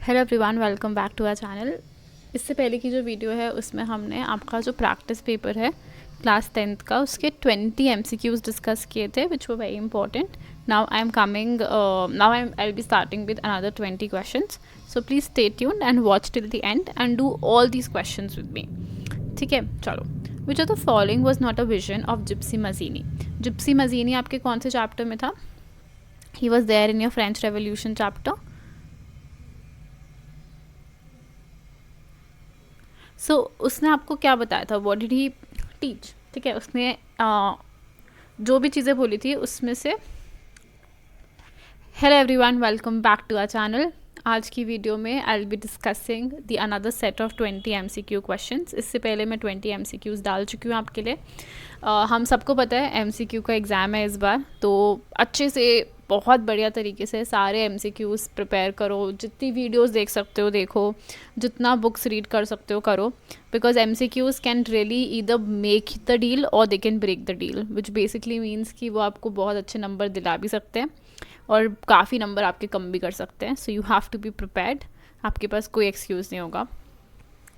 Hello everyone, welcome back to our channel. इससे पहले की जो वीडियो है उसमें हमने आपका जो प्रैक्टिस पेपर है क्लास 10th का उसके 20 MCQs डिस्कस किए थे which were very important. Now I be starting with another 20 questions, so please stay tuned and watch till the end and do all these questions with me. ठीक है, चलो। Which of the following was not a vision of Giuseppe Mazzini. Giuseppe Mazzini आपके कौन से chapter में था? He was there in your French Revolution chapter. So उसने आपको क्या बताया था? What did he teach? ठीक है, उसने जो भी चीज़ें बोली थी उसमें से। Hello everyone, welcome back to our channel. आज की वीडियो में I will be discussing the another set of 20 MCQ questions. इससे पहले मैं 20 MCQs डाल चुकी हूँ आपके लिए। हम सबको पता है MCQ का एग्ज़ाम है इस बार, तो अच्छे से बहुत बढ़िया तरीके से सारे MCQs प्रिपेयर करो। जितनी वीडियोस देख सकते हो देखो, जितना बुक्स रीड कर सकते हो करो, because MCQs can really either make the deal और they can break the deal, which basically means कि वो आपको बहुत अच्छे नंबर दिला भी सकते हैं और काफ़ी नंबर आपके कम भी कर सकते हैं। So you have to be prepared, आपके पास कोई एक्सक्यूज़ नहीं होगा।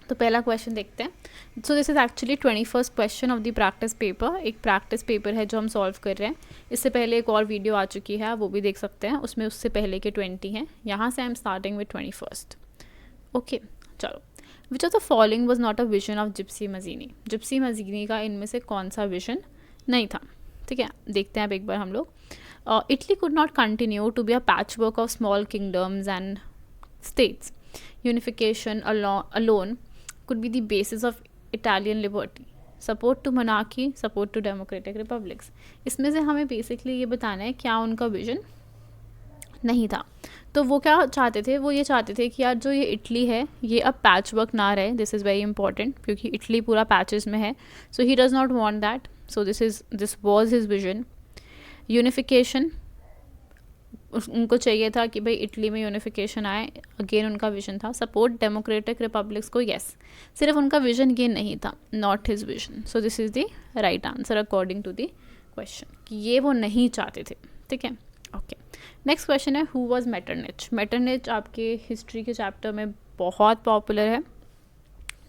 तो पहला क्वेश्चन देखते हैं। सो this is actually 21st question of the practice paper. एक प्रैक्टिस पेपर है जो हम सॉल्व कर रहे हैं। इससे पहले एक और वीडियो आ चुकी है, वो भी देख सकते हैं, उसमें उससे पहले के 20 हैं। यहाँ से I am starting with 21st। Okay, चलो। Which of the following was not a vision of Giuseppe Mazzini. Giuseppe Mazzini का इनमें से कौन सा विजन नहीं था? ठीक है, देखते हैं अब एक बार हम लोग। Italy could not continue to be a patchwork of small kingdoms and states. Unification alone could be the basis of Italian liberty. Support to monarchy, support to democratic republics. इसमें से हमें बेसिकली ये बताना है क्या उनका विजन नहीं था। तो वो क्या चाहते थे? वो ये चाहते थे कि यार जो ये इटली है ये अब पैच वर्क ना रहे। दिस इज़ वेरी इंपॉर्टेंट क्योंकि इटली पूरा पैचेस में है। So he does not want that. So this was his vision. Unification, उनको चाहिए था कि भाई इटली में यूनिफिकेशन आए, अगेन उनका विजन था। सपोर्ट डेमोक्रेटिक रिपब्लिक्स को, यस, सिर्फ उनका विजन ये नहीं था, not his vision. So this is the right answer according to the question, कि ये वो नहीं चाहते थे। ठीक है, ओके। नेक्स्ट क्वेश्चन है, हु वॉज मेटरनिच। मेटरनिच आपके हिस्ट्री के चैप्टर में बहुत पॉपुलर है।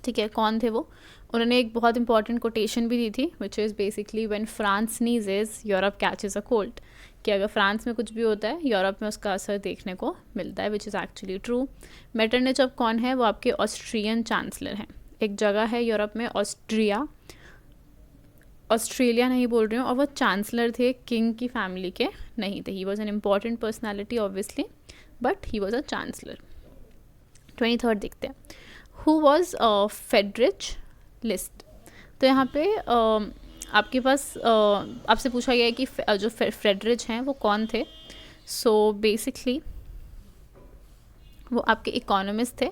ठीक है, कौन थे वो? उन्होंने एक बहुत इंपॉर्टेंट कोटेशन भी दी थी, which is basically when France sneezes Europe catches a cold, कि अगर फ्रांस में कुछ भी होता है यूरोप में उसका असर देखने को मिलता है, विच इज़ एक्चुअली ट्रू। मेटरनिच अब कौन है? वो आपके ऑस्ट्रियन चांसलर हैं। एक जगह है यूरोप में ऑस्ट्रिया, ऑस्ट्रेलिया नहीं बोल रही हूँ, और वो चांसलर थे, किंग की फैमिली के नहीं थे। He was an important personality obviously, but he was a chancellor. 23rd देखते हैं। Who was Friedrich list. तो यहाँ पे आपके पास आपसे पूछा गया है कि जो फ्रेडरिच हैं वो कौन थे। सो बेसिकली वो आपके इकोनॉमिस्ट थे।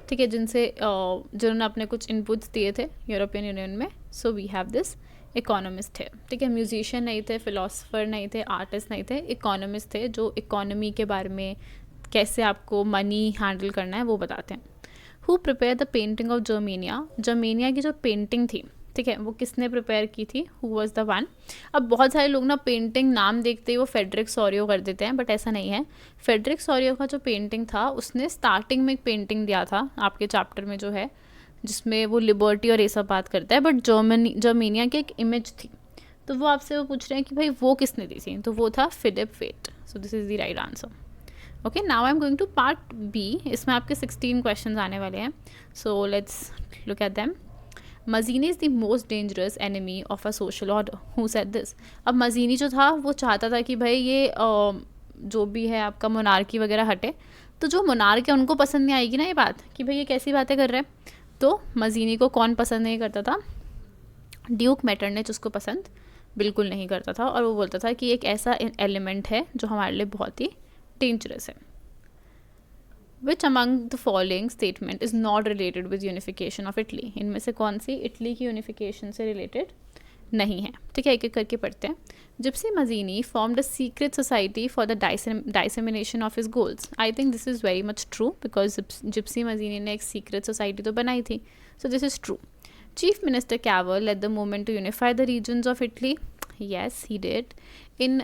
ठीक है, जिन्होंने अपने कुछ इनपुट्स दिए थे यूरोपियन यूनियन में। So we have this economist थे। ठीक है, म्यूजिशियन नहीं थे, फिलोसफर नहीं थे, आर्टिस्ट नहीं थे, इकोनॉमिस्ट थे, जो इकोनॉमी के बारे में, कैसे आपको मनी हैंडल करना है वो बताते हैं। Who prepare the painting of Germania. Germania की जो पेंटिंग थी, ठीक है, वो किसने प्रिपेयर की थी? Who was the one. अब बहुत सारे लोग ना पेंटिंग नाम देखते ही वो फेडरिक सोरियो कर देते हैं, बट ऐसा नहीं है। फेडरिक सोरियो का जो पेंटिंग था, उसने स्टार्टिंग में एक पेंटिंग दिया था आपके चैप्टर में जो है, जिसमें वो लिबर्टी और ये सब बात करता है, बट जर्मेनिया की एक इमेज थी। तो वो आपसे वो पूछ रहे हैं कि भाई वो किसने दी थी? तो वो था Philip Veit. So this is the right answer. Okay, now I am going to part B. इसमें आपके 16 क्वेश्चन आने वाले हैं। So let's look at them. Mazzini is the most dangerous enemy of a social order. Who said this. अब Mazzini जो था वो चाहता था कि भाई ये जो भी है आपका मोनार्की वगैरह हटे। तो जो मोनार्क है उनको पसंद नहीं आएगी ना ये बात, कि भाई ये कैसी बातें कर रहे हैं। तो मजीनी को कौन पसंद नहीं करता था? ड्यूक मेटरनिच उसको पसंद बिल्कुल नहीं करता था, और वो बोलता था कि एक ऐसा एलिमेंट है जो हमारे लिए बहुत ही डेंजरस है। Which among the following statement is not related with unification of Italy. इनमें से कौन सी इटली की यूनिफिकेशन से रिलेटेड नहीं है? ठीक है, एक एक करके पढ़ते हैं। Giuseppe Mazzini formed a secret society for the dissemination of his goals. I think this is very much true, because Giuseppe Mazzini ने एक सीक्रेट सोसाइटी तो बनाई थी। So this is true. Chief Minister Cavour led the movement to unify the regions of Italy. Yes, he did. In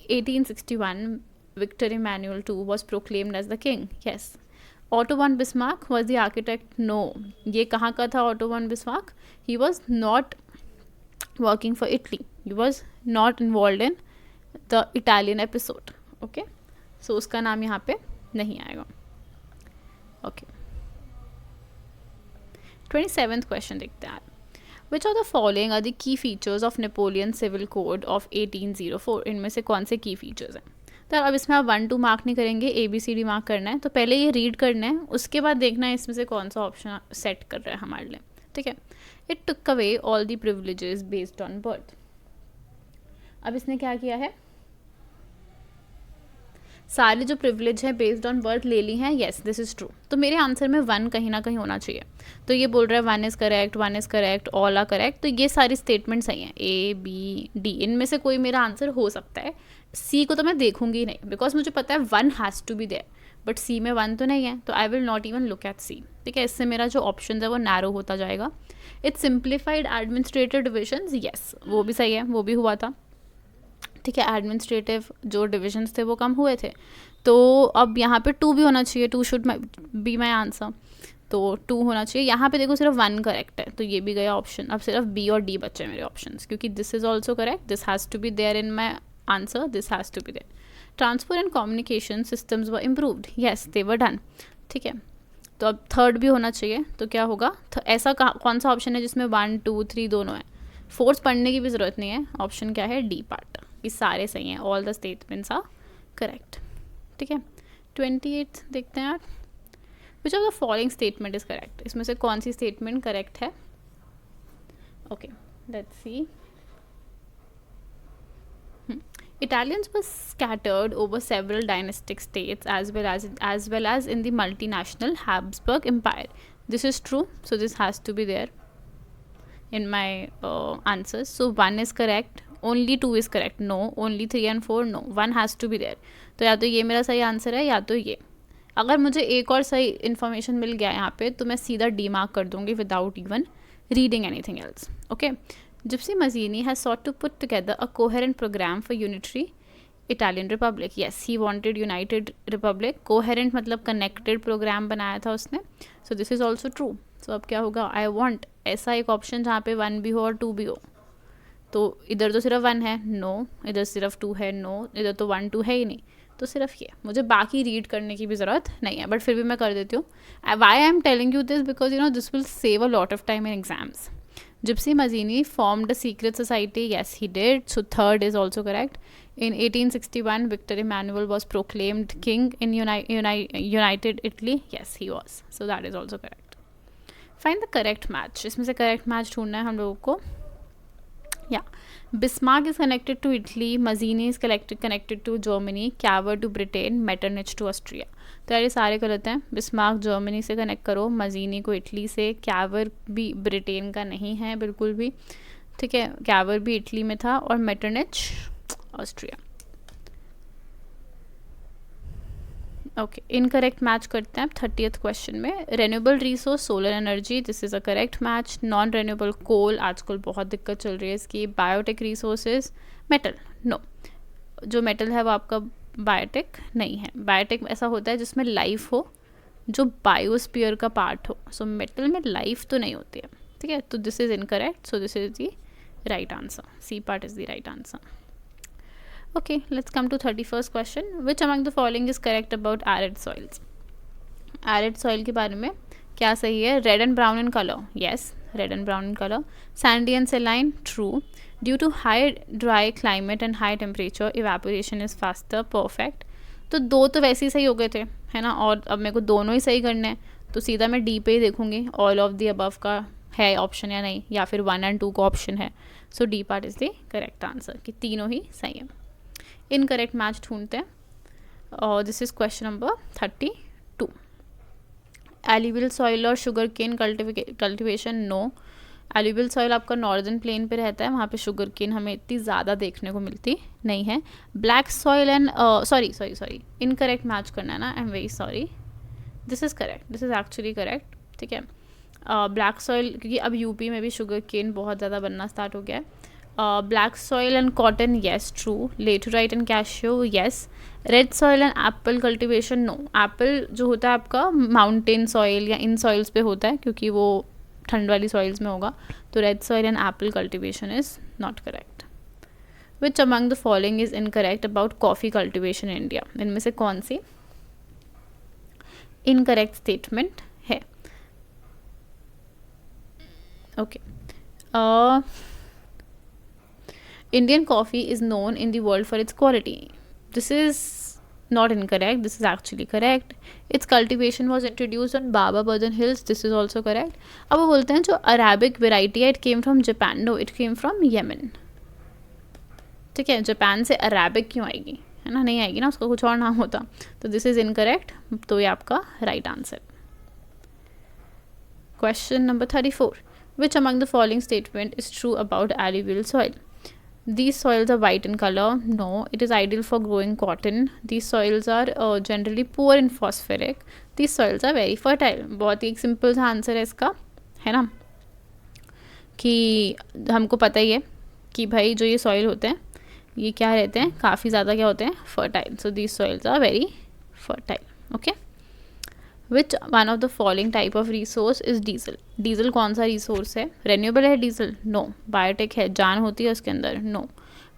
1861, Victor Emmanuel II was proclaimed as the king. Yes. Otto von Bismarck was the architect, no. ये कहाँ का था Otto von Bismarck? He was not working for Italy, he was not involve in the Italian episode. Okay, so उसका नाम यहाँ पे नहीं आएगा. ओके, 27th क्वेश्चन देखते हैं. Which of the following are the key features of Napoleon Civil Code of 1804? इनमें से कौन से की फीचर्स हैं? तो अब इसमें आप 1 2 मार्क नहीं करेंगे, ABCD मार्क करना है. तो पहले ये रीड करना है, उसके बाद देखना है इसमें से कौन सा ऑप्शन सेट कर रहा है हमारे लिए. ठीक है. It took away all the privileges based on birth. अब इसने क्या किया है, सारे जो प्रिविलेज है बेस्ड ऑन बर्थ ले ली हैं. Yes, this is true. तो मेरे आंसर में 1 कहीं ना कहीं होना चाहिए. तो ये बोल रहा है 1 is correct, 1 is correct, all are correct. तो ये सारी स्टेटमेंट सही हैं, ABD. इनमें से कोई मेरा आंसर हो सकता है. C को तो मैं देखूंगी नहीं, बिकॉज मुझे पता है 1 has to be there, but C में 1 तो नहीं है, तो I will not even look at C. ठीक है, इससे मेरा जो ऑप्शन है वो नैरो होता जाएगा. It's simplified administrative divisions, yes वो भी सही है, वो भी हुआ था. ठीक है, एडमिनिस्ट्रेटिव जो डिविजन्स थे वो कम हुए थे. तो अब यहाँ पे 2 भी होना चाहिए, 2 शुड बी माई आंसर. तो 2 होना चाहिए. यहाँ पे देखो सिर्फ 1 करेक्ट है, तो ये भी गया ऑप्शन. अब सिर्फ B और D बचे मेरे ऑप्शंस, क्योंकि this is also correct, this has to be there in my answer, this has to be there. Transport and communication systems were improved, yes they were done. ठीक है, तो अब 3rd भी होना चाहिए. तो क्या होगा, ऐसा कौन सा ऑप्शन है जिसमें 1 2 3 दोनों है? 4th पढ़ने की भी ज़रूरत नहीं है. ऑप्शन क्या है, D पार्ट. ये सारे सही हैं, all the statements are correct. ठीक है, 28 देखते हैं. Which of the following statement is correct? इसमें से कौन सी स्टेटमेंट करेक्ट है? Okay, let's see. Italians were scattered over several dynastic states as well as in the multinational Habsburg Empire. This is true, so this has to be there in my answers. So 1 is correct, only 2 is correct, no. Only 3 and 4, no. 1 has to be there. तो या तो ये मेरा सही answer है या तो ये. अगर मुझे एक और सही इन्फॉर्मेशन मिल गया यहाँ पे तो मैं सीधा D मार्क कर दूँगी without even reading anything else. Okay. Gypsy Mazzini has sought to put together a coherent program for unitary Italian Republic. Yes, he wanted united republic. Coherent मतलब connected program बनाया था उसने. So this is also true. So अब क्या होगा, I want ऐसा एक option जहाँ पे 1 भी हो और 2 भी हो. तो इधर तो सिर्फ 1 है, नो. इधर सिर्फ 2 है, नो. इधर तो 1 2 है ही नहीं, तो सिर्फ ये. मुझे बाकी रीड करने की भी ज़रूरत नहीं है, बट फिर भी मैं कर देती हूँ. Why I am telling you this because this will save a lot of time in exams. Gypsy Mazzini formed a secret society. Yes, he did. So 3rd is also correct. In 1861, Victor Emmanuel was proclaimed king in United Italy. Yes, he was. So that is also correct. Find the correct match. इसमें से correct match ढूंढना है हम लोगों को. Yeah. Bismarck is connected to Italy. Mazzini is connected to Germany. Cavour to Britain. Metternich to Austria. तो यार ये सारे गलत हैं. बिस्मार्क जर्मनी से कनेक्ट करो, मजीनी को इटली से. कैवर भी ब्रिटेन का नहीं है बिल्कुल भी. ठीक है, कैवर भी इटली में था और Metternich Austria. Okay, incorrect match करते हैं 30th क्वेश्चन में. Renewable resource solar energy, this is a correct match. Non renewable coal, आजकल बहुत दिक्कत चल रही है इसकी. Biotech resources, metal, no. जो मेटल है वो आपका बायोटेक नहीं है. बायोटेक ऐसा होता है जिसमें लाइफ हो, जो बायोस्फीयर का पार्ट हो. सो मेटल में लाइफ तो नहीं होती है. ठीक है, तो this is incorrect. So this is the right answer. C part is the right answer. Okay, let's come to 31st question. Which among the following is correct about arid soils? Arid soil के बारे में क्या सही है? Red and brown in color. Yes, red and brown in color. Sandy and saline. True. Due to high dry climate and high temperature, evaporation is faster. Perfect. तो 2 तो वैसे ही सही हो गए थे, है ना. और अब मेरे को दोनों ही सही करने हैं, तो सीधा मैं D पे ही देखूंगी ऑल ऑफ द अबव का है ऑप्शन या नहीं, या फिर 1 and 2 का ऑप्शन है. सो D part is the correct answer, कि तीनों ही सही है. इनकरेक्ट मैच ढूंढते हैं. और this is question number 32. Alluvial soil और sugar cane cultivation, no. Alluvial soil आपका नॉर्दर्न प्लेन पे रहता है, वहाँ पे शुगर केन हमें इतनी ज़्यादा देखने को मिलती नहीं है. Black soil and sorry incorrect match करना है ना. I am very sorry. This is correct, this is actually correct. ठीक है, ब्लैक सॉइल क्योंकि अब यूपी में भी शुगर केन बहुत ज़्यादा बनना स्टार्ट हो गया है. Black soil and cotton, yes, true. Laterite and cashew, yes. Red soil and apple cultivation, no. Apple जो होता है आपका माउंटेन सॉइल या इन सॉइल्स पे होता है, क्योंकि वो ठंड वाली सॉइल्स में होगा. तो red soil and Apple cultivation is not correct. Which among the following is incorrect about coffee cultivation in India? इनमें से कौन सी इनकरेक्ट स्टेटमेंट है? Okay. Indian coffee is known in the world for its quality. This is not incorrect. This is actually correct. Its cultivation was introduced on Baba Burden Hills. This is also correct. अब वो बोलते हैं जो Arabic variety है, it came from Japan. No, it came from Yemen. ठीक है, Japan से Arabic क्यों आएगी, है ना? नहीं आएगी ना, उसका कुछ और नाम होता. तो दिस इज इनकरेक्ट. तो ये आपका right answer. Question number 34. Which among the following statement is true about alluvial soil? These soils are white in color. No, it is ideal for growing cotton. These soils are generally poor in phosphoric. These soils are very fertile. बहुत ही एक simple सा answer है इसका, है ना? कि हमको पता ही है कि भाई जो ये सॉइल होते हैं ये क्या रहते हैं, काफ़ी ज़्यादा क्या होते हैं, fertile. So these soils are very fertile. Okay. Which one of the following type of resource is diesel? Diesel कौन सा रिसोर्स है? रेन्यूएबल है डीजल? नो. बायोटेक है, जान होती है उसके अंदर? नो.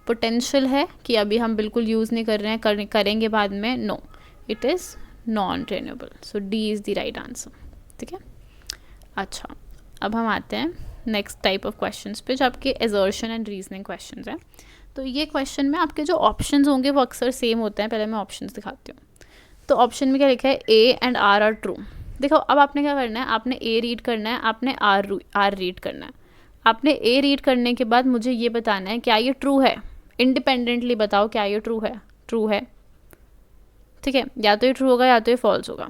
पोटेंशियल है कि अभी हम बिल्कुल यूज़ नहीं कर रहे हैं, करेंगे बाद में? No. It is non renewable. So D is the right answer. ठीक है. अच्छा, अब हम आते हैं नेक्स्ट टाइप ऑफ क्वेश्चंस पे, जो आपके एजर्शन एंड रीजनिंग क्वेश्चंस हैं. तो ये क्वेश्चन में आपके जो ऑप्शंस होंगे वो अक्सर सेम होते हैं. पहले मैं ऑप्शंस दिखाती हूँ. तो ऑप्शन में क्या लिखा है? A and R are true. देखो, अब आपने क्या करना है, आपने ए रीड करना है, आपने आर रीड करना है. आपने ए रीड करने के बाद मुझे ये बताना है क्या ये ट्रू है. इंडिपेंडेंटली बताओ क्या ये ट्रू है. ट्रू है, ठीक है. या तो ये ट्रू होगा या तो ये फॉल्स होगा.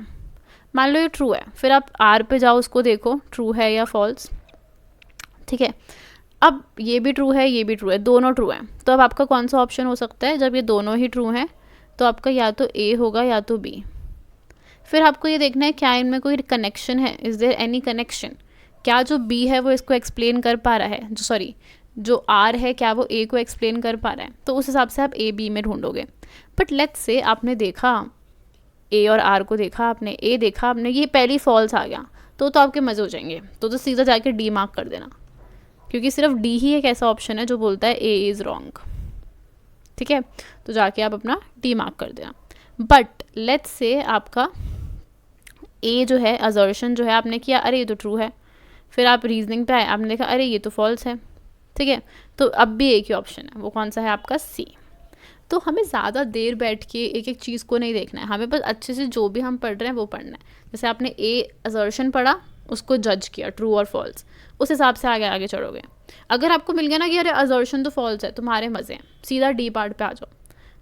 मान लो ये ट्रू है, फिर आप आर पे जाओ, उसको देखो ट्रू है या फॉल्स. ठीक है. अब ये भी ट्रू है, ये भी ट्रू है, दोनों ट्रू हैं. तो अब आपका कौन सा ऑप्शन हो सकता है? जब ये दोनों ही ट्रू हैं तो आपका या तो ए होगा या तो बी. फिर आपको ये देखना है क्या इनमें कोई कनेक्शन है. Is there any connection? क्या जो बी है वो इसको एक्सप्लेन कर पा रहा है, जो आर है क्या वो ए को एक्सप्लेन कर पा रहा है? तो उस हिसाब से आप ए बी में ढूंढोगे. बट लेट्स से आपने देखा ए और आर को, देखा आपने, ए देखा आपने, ये पहली फॉल्स आ गया, तो आपके मज़े हो जाएंगे. तो सीधा जाके डी मार्क कर देना, क्योंकि सिर्फ डी ही एक ऐसा ऑप्शन है जो बोलता है ए इज़ रॉन्ग. ठीक है. तो जाके आप अपना डी मार्क कर देना. बट लेट्स से आपका ए जो है, अजर्शन जो है आपने किया, अरे ये तो ट्रू है. फिर आप रीजनिंग पे आए, आपने देखा अरे ये तो फॉल्स है. ठीक है. तो अब भी एक ही ऑप्शन है, वो कौन सा है आपका? सी. तो हमें ज़्यादा देर बैठ के एक एक चीज़ को नहीं देखना है, हमें बस अच्छे से जो भी हम पढ़ रहे हैं वो पढ़ना है. जैसे आपने ए अजर्शन पढ़ा, उसको जज किया ट्रू और फॉल्स, उस हिसाब से आगे आगे चढ़ोगे. अगर आपको मिल गया ना कि अरे अजर्शन तो फॉल्स है, तुम्हारे मज़े हैं, सीधा डी पार्ट पे आ जाओ.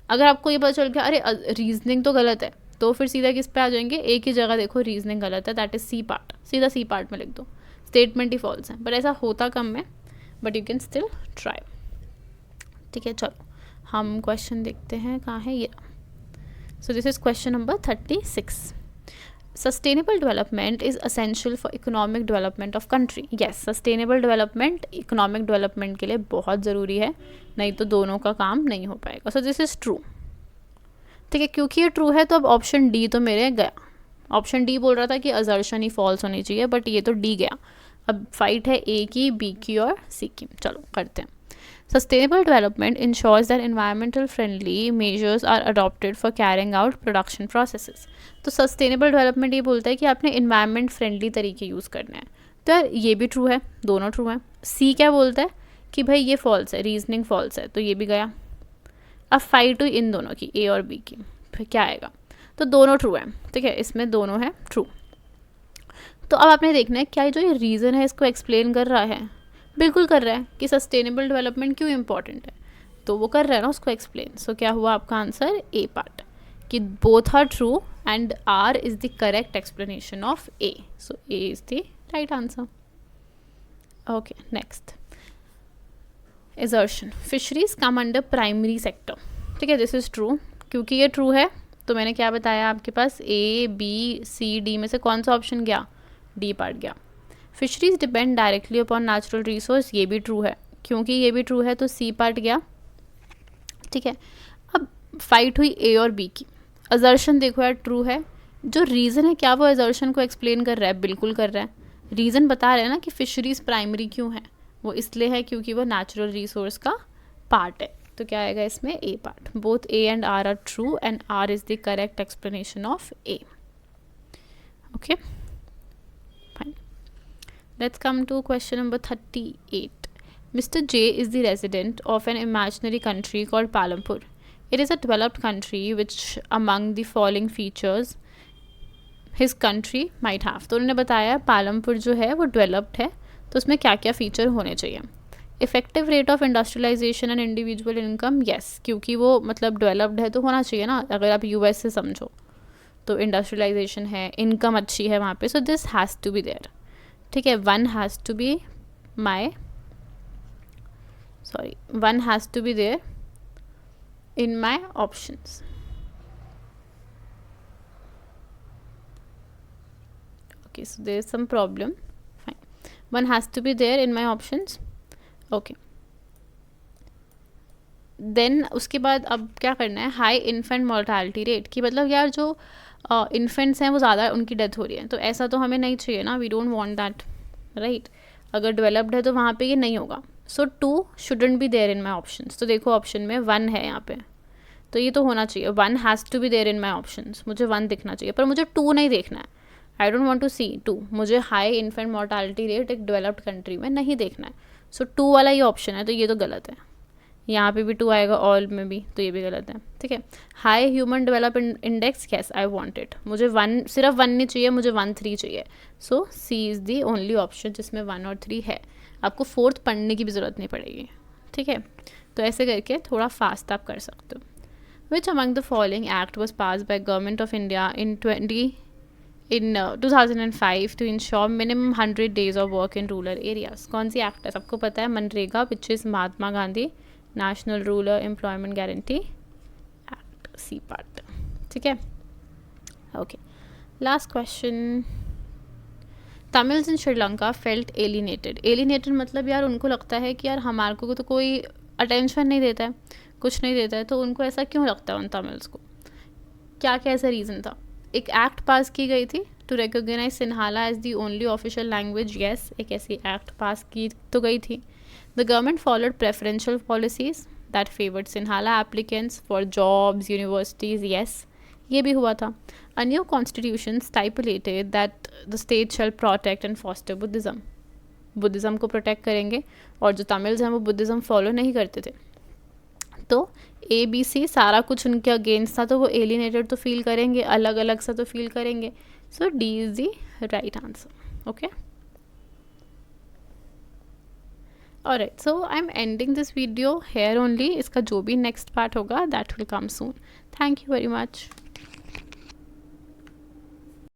अगर आपको ये पता चल गया अरे रीजनिंग तो गलत है, तो फिर सीधा किस पे आ जाएंगे? एक ही जगह देखो रीजनिंग गलत है, दैट इज़ सी पार्ट. सीधा सी पार्ट में लिख दो, स्टेटमेंट ही फॉल्स है. बट ऐसा होता कम है, but you can still try. ठीक है. चलो हम क्वेश्चन देखते हैं, कहाँ है ये. सो this is question number 36. Sustainable development is essential for economic development of country. Yes, sustainable development economic development के लिए बहुत ज़रूरी है, नहीं तो दोनों का काम नहीं हो पाएगा. So this is true. ठीक है. क्योंकि ये ट्रू है तो अब ऑप्शन डी तो मेरे गया. ऑप्शन डी बोल रहा था कि असर्शन ही फॉल्स होनी चाहिए, बट ये तो डी गया. अब फाइट है ए की, बी की और सी की. चलो करते हैं. Sustainable development ensures that environmental friendly measures are adopted for carrying out production processes. तो sustainable development ये बोलता है कि आपने environment friendly तरीके यूज़ करने हैं. तो यार ये भी ट्रू है, दोनों ट्रू हैं. सी क्या बोलता है कि भाई ये फॉल्स है, रीजनिंग फॉल्स है, तो ये भी गया. अब फाइट हुई इन दोनों की, ए और बी की, फिर क्या आएगा? तो दोनों ट्रू हैं. ठीक है. इसमें दोनों है ट्रू. तो अब आपने देखना है क्या जो ये रीज़न है इसको एक्सप्लेन कर रहा है. बिल्कुल कर रहा है कि सस्टेनेबल डेवलपमेंट क्यों इंपॉर्टेंट है, तो वो कर रहा है ना उसको एक्सप्लेन. सो क्या हुआ आपका आंसर? ए पार्ट, कि both are true and R is the correct explanation of A. So A is the right answer. Okay. Next, assertion. Fisheries come under primary sector. ठीक है. This is true. क्योंकि ये true है तो मैंने क्या बताया आपके पास, ए बी सी डी में से कौन सा ऑप्शन गया? डी पार्ट गया. Fisheries depend directly upon natural resource. ये भी ट्रू है. क्योंकि ये भी ट्रू है तो सी पार्ट गया, ठीक है। अब फाइट हुई ए और बी की, असर्शन देखो यार ट्रू है, जो रीज़न है क्या वो असर्शन को एक्सप्लेन कर रहा है, बिल्कुल कर रहा है। रीज़न बता रहे हैं ना कि फिशरीज प्राइमरी क्यों है, वो इसलिए है क्योंकि वो नेचुरल रिसोर्स का पार्ट है। तो क्या आएगा इसमें, A part. Both A and R true and R is the correct explanation of A. Okay fine, let's come to question number 38. Mr. J is the resident of an imaginary country called Palampur. It is a developed country which among the following features his country might have. तो उन्होंने बताया पालमपुर जो है वो developed है, तो उसमें क्या क्या फीचर होने चाहिए। Effective rate of industrialisation and individual income, yes, क्योंकि वो मतलब डेवलप्ड है तो होना चाहिए ना, अगर आप यूएस से समझो तो इंडस्ट्रियलाइजेशन है, इनकम अच्छी है वहाँ पे, so this has to be there, ठीक है। One has to be there in my options. Okay, so there is some problem. Fine, one has to be there in my options. Okay, then उसके बाद अब क्या करना है, high infant mortality rate, की मतलब यार जो इन्फेंट्स हैं वो ज़्यादा उनकी डेथ हो रही है, तो ऐसा तो हमें नहीं चाहिए ना, we don't want that, right. अगर डेवलप्ड है तो वहाँ पे ये नहीं होगा, so 2 shouldn't be there in my options. तो देखो ऑप्शन में 1 है यहाँ पे, तो ये तो होना चाहिए, 1 has to be there in my options, मुझे 1 दिखना चाहिए, पर मुझे 2 नहीं देखना है, आई डोंट वांट टू सी 2, मुझे हाई इन्फेंट मोर्टालिटी रेट एक डेवलप्ड कंट्री में नहीं देखना है, सो 2 वाला ये ऑप्शन है, तो ये तो गलत है। यहाँ पे भी 2 आएगा, ऑल में भी, तो ये भी गलत है, ठीक है। High human development index, yes I want it, मुझे 1, सिर्फ 1 नहीं चाहिए, मुझे 1 3 चाहिए, सो सी इज़ दी ओनली ऑप्शन जिसमें 1 और 3 है। आपको 4th पढ़ने की भी ज़रूरत नहीं पड़ेगी, ठीक है। तो ऐसे करके थोड़ा फास्ट आप कर सकते हो। Which among the following act was passed by Government of India in 2005 to ensure minimum 100 days of work in rural areas? कौन सी एक्ट है, सबको पता है, MNREGA, which is Mahatma Gandhi national rural employment guarantee act, C part, ठीक है। Okay, last question. Tamils in Sri Lanka felt alienated. Alienated मतलब यार उनको लगता है कि यार हमारे को तो कोई अटेंशन नहीं देता है, कुछ नहीं देता है, तो उनको ऐसा क्यों लगता है उन तमिल्स को, क्या क्या ऐसा रीज़न था। एक एक्ट पास की गई थी to recognise Sinhala as the only official language, yes, एक ऐसी एक्ट पास की तो गई थी। The government followed preferential policies that favoured Sinhala applicants for jobs, universities, yes, ये भी हुआ था। A new constitution stipulated that the state shall protect and foster Buddhism, Buddhism को प्रोटेक्ट करेंगे, और जो तमिल्स हैं वो बुद्धिज़्म फॉलो नहीं करते थे, तो ए बी सी सारा कुछ उनके अगेंस्ट था, तो वो एलिनेटेड तो फील करेंगे, अलग अलग सा तो फील करेंगे, so D is the right answer. Okay, alright, so I am ending this video here only, इसका जो भी नेक्स्ट पार्ट होगा that will come soon. Thank you very much.